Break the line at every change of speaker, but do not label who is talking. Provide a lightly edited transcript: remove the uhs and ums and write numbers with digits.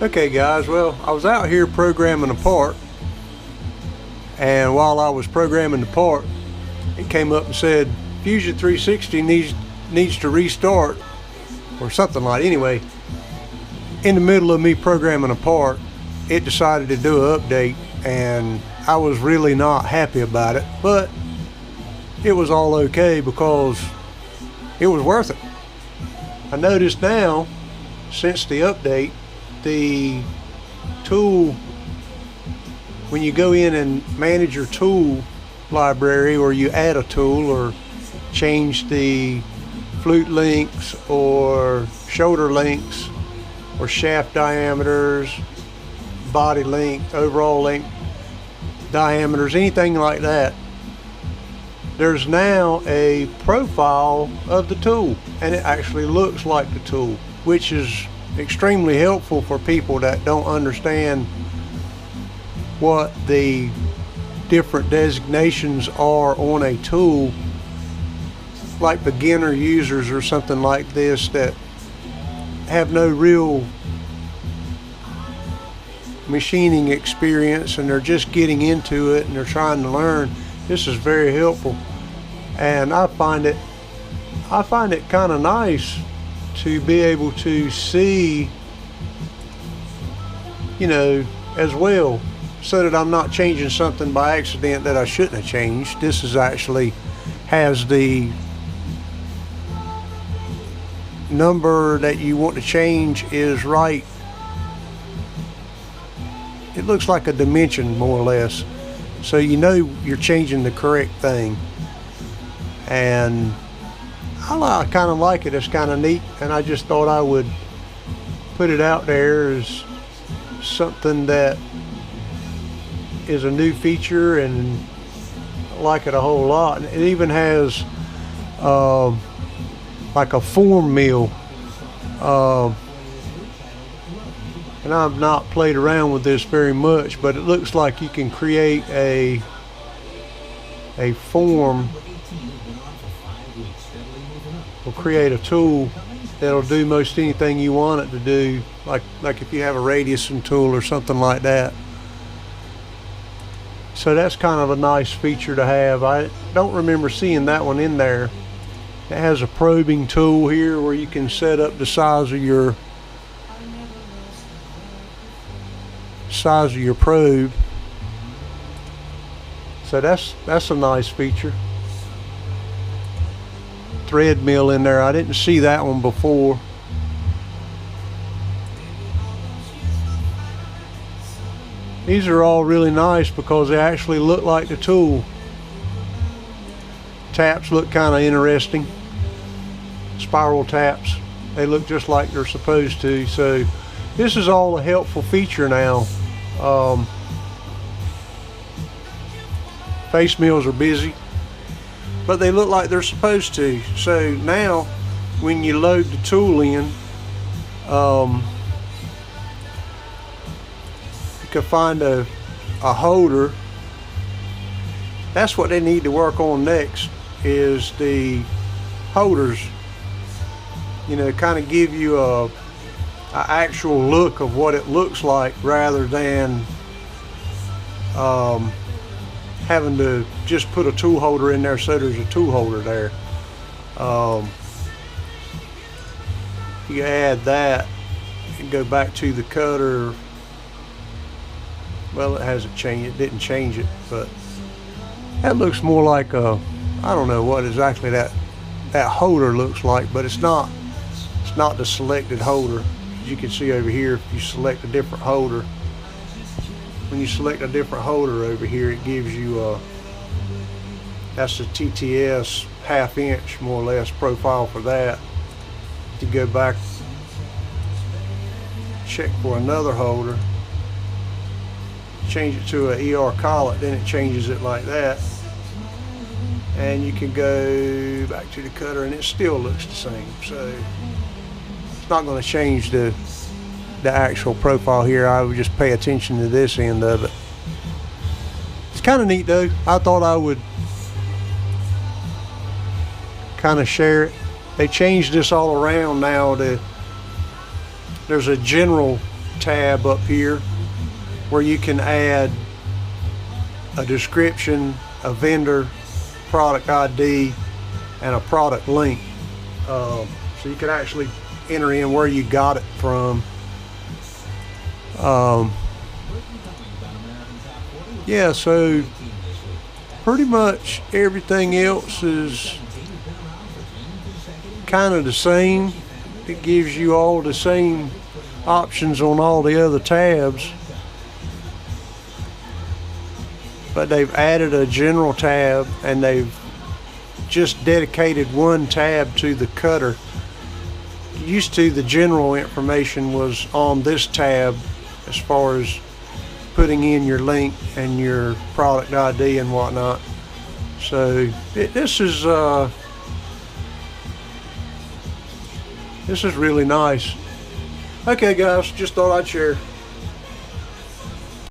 Okay guys, well, I was out here programming a part, and while I was programming the part, it came up and said Fusion 360 needs to restart or something like. Anyway, in the middle of me programming a part, it decided to do an update, and I was really not happy about it, but it was all okay because it was worth it. I noticed now, since the update, the tool, when you go in and manage your tool library, or you add a tool or change the flute lengths or shoulder lengths or shaft diameters, body length, overall length, diameters, anything like that, there's now a profile of the tool, and it actually looks like the tool, which is extremely helpful for people that don't understand what the different designations are on a tool, like beginner users or something like this that have no real machining experience and they're just getting into it and they're trying to learn. This is very helpful, and I find it kind of nice to be able to see, as well, so that I'm not changing something by accident that I shouldn't have changed. This is actually has the number that you want to change is right. It looks like a dimension, more or less, so you know you're changing the correct thing. And I kind of like it. It's kind of neat, and I just thought I would put it out there as something that is a new feature, and I like it a whole lot. And it even has like a form mill, and I've not played around with this very much, but it looks like you can create a form or create a tool that'll do most anything you want it to do, like if you have a radiusing tool or something like that. So that's kind of a nice feature to have. I don't remember seeing that one in there. It has a probing tool here where you can set up the size of your probe. So that's a nice feature. Thread mill in there. I didn't see that one before. These are all really nice because they actually look like the tool. Taps look kind of interesting. Spiral taps. They look just like they're supposed to. So this is all a helpful feature now. Face mills are busy, but they look like they're supposed to. So now when you load the tool in, you can find a holder. That's what they need to work on next, is the holders. Kind of give you a actual look of what it looks like, rather than having to just put a tool holder in there so there's a tool holder there. You add that and go back to the cutter. Well, it hasn't changed. It didn't change it, but that looks more like I don't know what exactly that holder looks like, but it's not the selected holder. As you can see over here, if you select a different holder, when you select a different holder over here, it gives you that's the TTS ½ inch, more or less, profile for that. To go back, check for another holder, change it to a ER collet, then it changes it like that, and you can go back to the cutter and it still looks the same. So it's not going to change the actual profile here. I would just pay attention to this end of it. It's kind of neat though. I thought I would kind of share it. They changed this all around now. There's a general tab up here where you can add a description, a vendor, product ID, and a product link. So you can actually enter in where you got it from. Yeah, so pretty much everything else is kind of the same. It gives you all the same options on all the other tabs, but they've added a general tab and they've just dedicated one tab to the cutter. Used to, the general information was on this tab as far as putting in your link and your product ID and whatnot. So this is really nice. Okay guys, just thought I'd share.